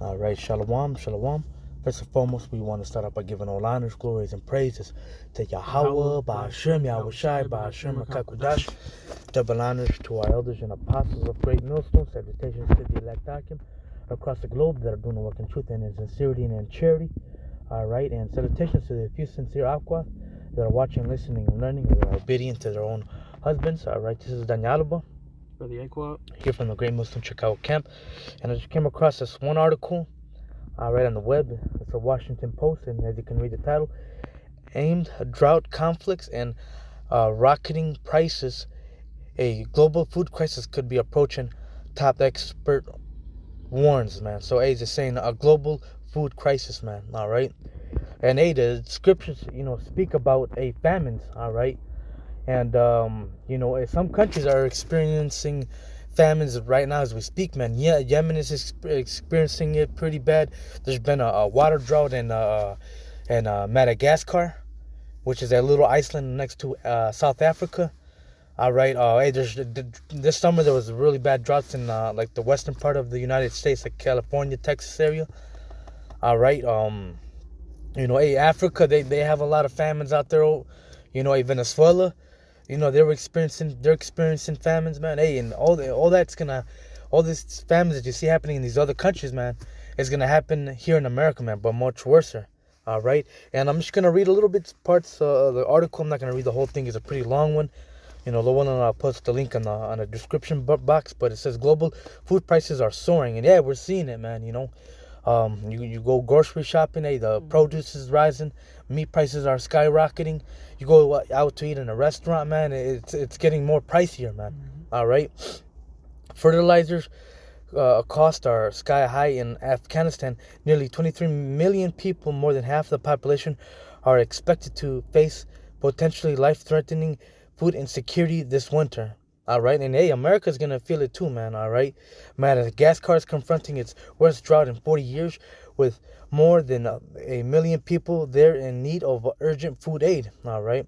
All right, shalom, shalom. First and foremost, we want to start out by giving all honors, glories, and praises to Yahweh, Ba'ashem, Yahushai, Ba'ashem, Makakudash. Double honors to our elders and apostles of Great Millstone. Salutations to the elect Akim across the globe that are doing the work in truth and in sincerity and in charity. All right, and salutations to the few sincere Aqua that are watching, listening, and learning, and that are obedient to their own husbands. All right, this is Danyalaba here from the Great Millstone Chicago camp, and I just came across this one article right on the web. It's a Washington Post, and as you can read the title, aimed drought conflicts and rocketing prices, a global food crisis could be approaching, top expert warns, man. So hey, just saying a global food crisis, man. All right, and hey, the scriptures speak about a famines. All right. And, some countries are experiencing famines right now as we speak, man. Yeah, Yemen is experiencing it pretty bad. There's been a water drought in Madagascar, which is that little Iceland next to South Africa. All right. Hey, this summer there was really bad droughts in like the western part of the United States, like California, Texas area. All right. Hey, Africa, they have a lot of famines out there. Hey, Venezuela. They're experiencing famines, man. Hey, and all these famines that you see happening in these other countries, man, is gonna happen here in America, man, but much worse. All right, and I'm just gonna read a little bit parts of the article. I'm not gonna read the whole thing. It's a pretty long one. The one I'll post the link on the description box. But it says global food prices are soaring, and yeah, we're seeing it, man. You go grocery shopping, hey, the produce is rising, meat prices are skyrocketing. You go out to eat in a restaurant, man, it's getting more pricier, man. All right, fertilizers costs are sky high in Afghanistan. Nearly 23 million people, more than half the population, are expected to face potentially life-threatening food insecurity this winter. All right, and hey, America's gonna feel it too, man. All right, Madagascar is confronting its worst drought in 40 years, with more than a million people there in need of urgent food aid. All right,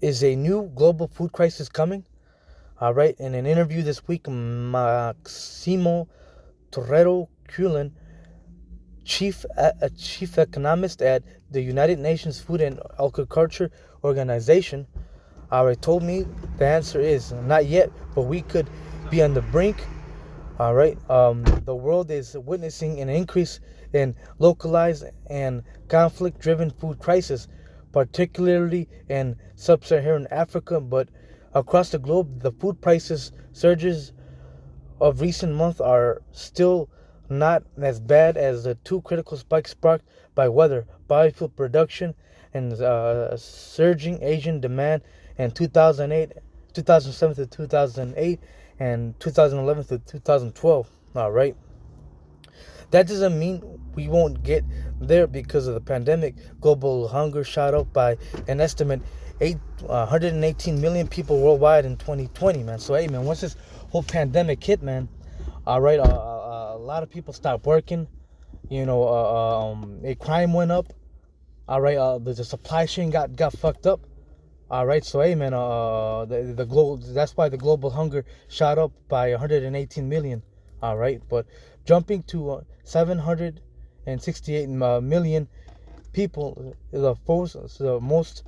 is a new global food crisis coming? All right, in an interview this week, Maximo Torrero Cullen, chief economist at the United Nations Food and Agriculture Organization, told me the answer is not yet, but we could be on the brink. All right. The world is witnessing an increase in localized and conflict-driven food crisis, particularly in sub-Saharan Africa, but across the globe, the food prices surges of recent months are still not as bad as the two critical spikes sparked by weather, biofuel production, and surging Asian demand in 2007 to 2008, and 2011 to 2012. All right. That doesn't mean we won't get there because of the pandemic. Global hunger shot up by an estimate 118 million people worldwide in 2020, man. So, hey, man, once this whole pandemic hit, man, all right, a lot of people stopped working. Crime went up. All right, the supply chain got fucked up. All right, so hey, man, the global, that's why the global hunger shot up by 118 million. All right, but jumping to 768 million people, the most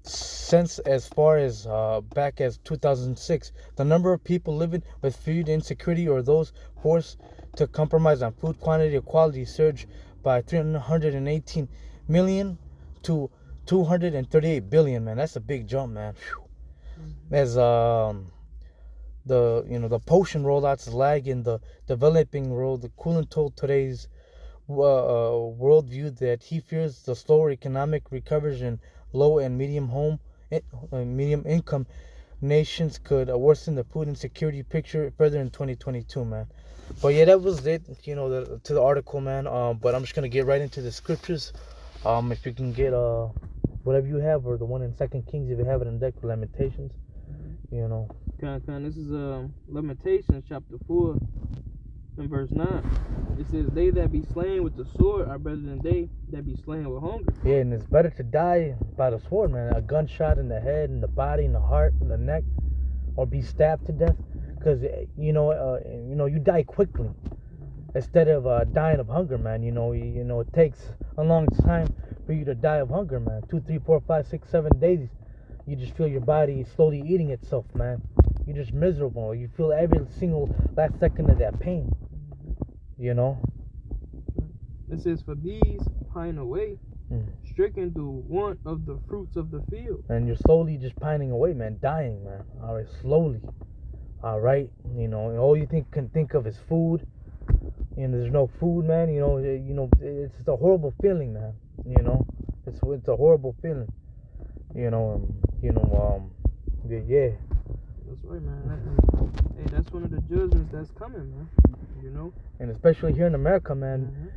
since as far as back as 2006. The number of people living with food insecurity or those forced to compromise on food quantity or quality surged by 318 million to 238 billion, man. That's a big jump, man. As the potion rollouts lag in the developing world, Cullen told today's worldview that he fears the slower economic recovery in low and medium income nations could worsen the food insecurity picture further in 2022, man. But yeah, that was it, to the article, man. But I'm just gonna get right into the scriptures. If you can get whatever you have, or the one in 2 Kings, if you have it in deck, Lamentations, This is Lamentations chapter 4 and verse 9. It says, "They that be slain with the sword are better than they that be slain with hunger." Yeah, and it's better to die by the sword, man. A gunshot in the head, in the body, in the heart, in the neck, or be stabbed to death, because you die quickly instead of dying of hunger, man. It takes a long time for you to die of hunger, man. 2, 3, 4, 5, 6, 7 days. You just feel your body slowly eating itself, man. You're just miserable. You feel every single last second of that pain. It says, for these pine away, stricken through want of the fruits of the field. And you're slowly just pining away, man, dying, man. All right, slowly. All right, all you can think of is food. There's no food, man. It's a horrible feeling, man. It's a horrible feeling. Yeah. That's right, man. Hey, that's one of the judgments that's coming, man. And especially here in America, man.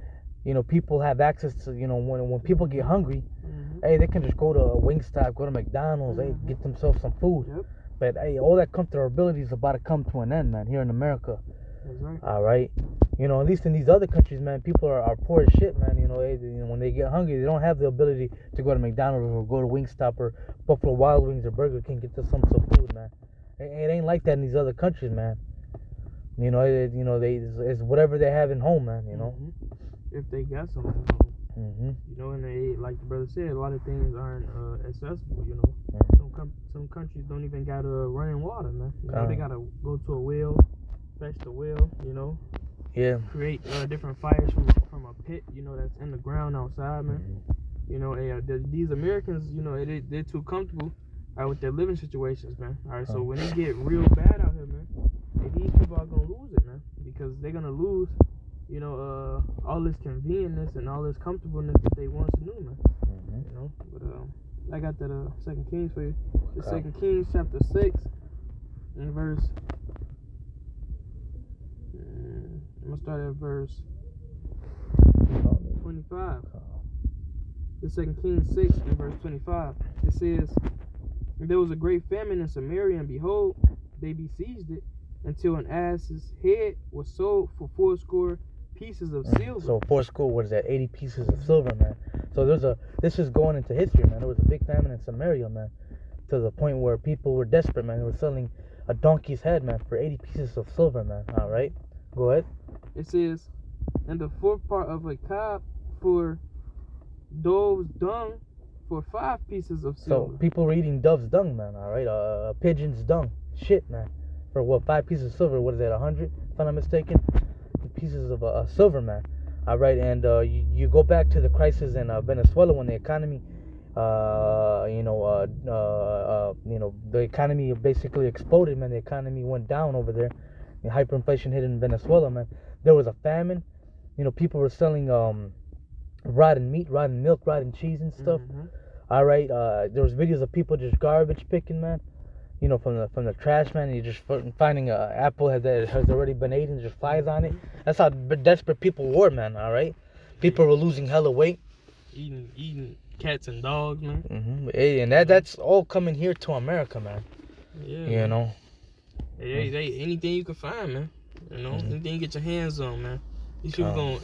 People have access to, when people get hungry, hey, they can just go to a Wingstop, go to McDonald's, hey, get themselves some food. Yep. But hey, all that comfortability is about to come to an end, man. Here in America. That's right. All right. At least in these other countries, man, people are poor as shit, man. When they get hungry, they don't have the ability to go to McDonald's or go to Wingstop or Buffalo Wild Wings or Burger King, get some food, man. It ain't like that in these other countries, man. It's whatever they have in home, man. If they got something at home. And they, like the brother said, a lot of things aren't accessible. Some countries don't even got running water, man. They gotta go to a well, fetch the well. Yeah. Create different fires from a pit, that's in the ground outside, man. These Americans, they're too comfortable with their living situations, man. All right, so when it get real bad out here, man, these people are gonna lose it, man, because they're gonna lose, all this convenience and all this comfortableness that they once knew, man. But I got that 2 Kings for you. The 2 Kings chapter 6 and verse. I'm gonna start at verse 25. The 2 Kings 6 and verse 25. It says, there was a great famine in Samaria, and behold, they besieged it until an ass's head was sold for 80 pieces of silver. So 80, what is that? 80 pieces of silver, man. So this is going into history, man. There was a big famine in Samaria, man, to the point where people were desperate, man. They were selling a donkey's head, man, for 80 pieces of silver, man. All right, go ahead. It says, and the fourth part of a cob for dove's dung for 5 pieces of silver. So people were eating dove's dung, man. All right, a pigeon's dung, shit, man. For what, 5 pieces of silver? What is that? 100, if I'm not mistaken. Pieces of silver, man. All right, and you go back to the crisis in Venezuela when the economy, the economy basically exploded, man. The economy went down over there. And hyperinflation hit in Venezuela, man. There was a famine. People were selling rotten meat, rotten milk, rotten cheese and stuff. All right, there was videos of people just garbage picking, man. From the trash, man, and you're just finding an apple that has already been eaten, just flies on it. That's how desperate people were, man. All right, people were losing hella weight, eating cats and dogs, man. Hey, and that's all coming here to America, man. Yeah. Hey, anything you can find, man. Anything you get your hands on, man. These people gonna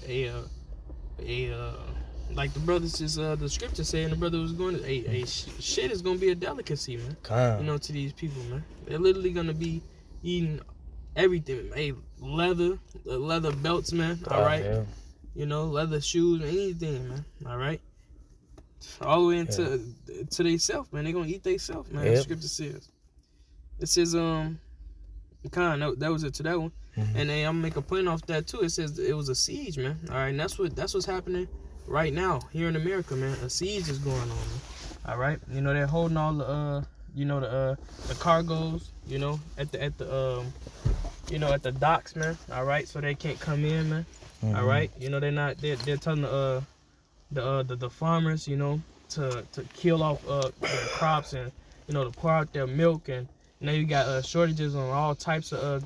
like the brothers just the scripture saying the brother was going to shit is gonna be a delicacy, man. To these people, man. They're literally gonna be eating everything. Hey, leather belts, man. All right. Yeah. Leather shoes, anything, man. All right. All the way into to they self, man. They're gonna eat they self, man. Yep. The scripture says. It says that was it to that one. And then I'm gonna make a point off that too. It says it was a siege, man. All right, and that's what's happening right now here in America, man. A siege is going on, man. All right, they're holding all the the cargoes, at the at the docks, man. All right, so they can't come in, man. All right, they're telling the farmers, to kill off their crops and to pour out their milk, and now you got shortages on all types of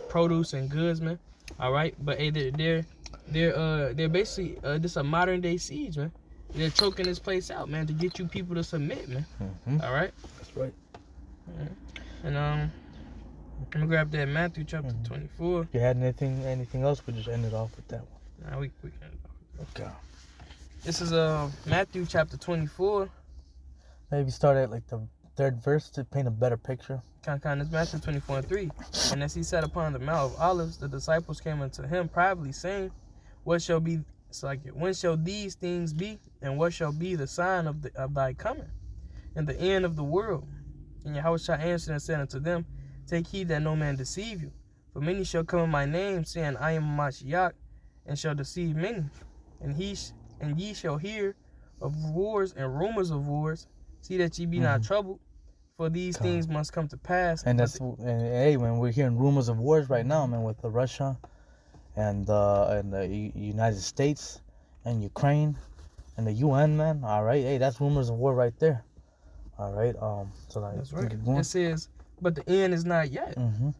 produce and goods, man. All right, but hey, they're basically just a modern day siege, man. They're choking this place out, man, to get you people to submit, man. All right. That's right. And I'm gonna grab that Matthew chapter 24. If you had anything else, we just end it off with that one. Nah, we can end it off. Okay. This is Matthew chapter 24. Maybe start at like the 3rd verse to paint a better picture. It's Matthew 24:3. And as he sat upon the Mount of Olives, the disciples came unto him privately, saying, when shall these things be, and what shall be the sign of thy coming, and the end of the world? And Yahushua answered and said unto them, take heed that no man deceive you. For many shall come in my name, saying, I am Mashiach, and shall deceive many. And ye shall hear of wars and rumors of wars. See that ye be not troubled, for these things must come to pass. And hey, when we're hearing rumors of wars right now, man, with Russia and the United States and Ukraine and the UN, man. All right, hey, that's rumors of war right there. All right, so like, that's right. It says, but the end is not yet. Mm-hmm.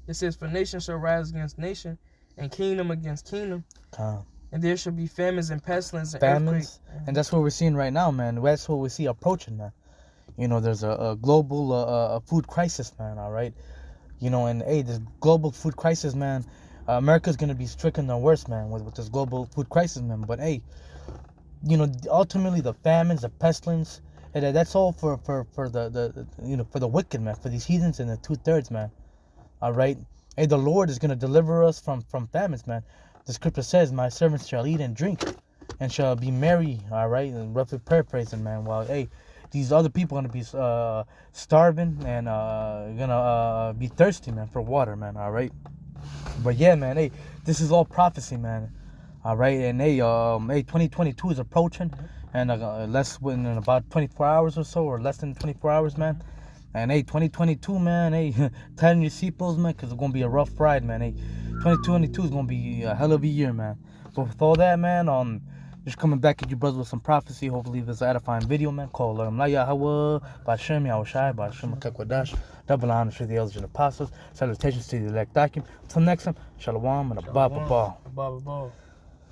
It says, for nation shall rise against nation, and kingdom against kingdom. And there shall be famines and pestilence and earthquakes. And that's what we're seeing right now, man. That's what we see approaching, man. You know, there's a global food crisis, man, all right? You know, and, hey, this global food crisis, man, America's going to be stricken the worst, man, with this global food crisis, man. But, hey, you know, ultimately the famines, the pestilence, that's all for the you know, for the wicked, man, for these heathens and the 2/3, man, all right? Hey, the Lord is going to deliver us from famines, man. The scripture says, my servants shall eat and drink and shall be merry, all right? And roughly paraphrasing, man. Well, hey, these other people are going to be starving and going to be thirsty, man, for water, man, all right? But, yeah, man, hey, this is all prophecy, man, all right? And, hey, 2022 is approaching, and in about 24 hours or so, or less than 24 hours, man. And, hey, 2022, man, hey, tighten your seatbelts, man, because it's going to be a rough ride, man. Hey, 2022 is going to be a hell of a year, man. So with all that, man, just coming back at you, brothers, with some prophecy. Hopefully this is an edifying video, man. Call La Yahweh, Bashem Yahushai, Bashem Kakwadash, double honor to the elders and apostles. Salutations to the elect document. Until next time, Shalom and a Baba Ball.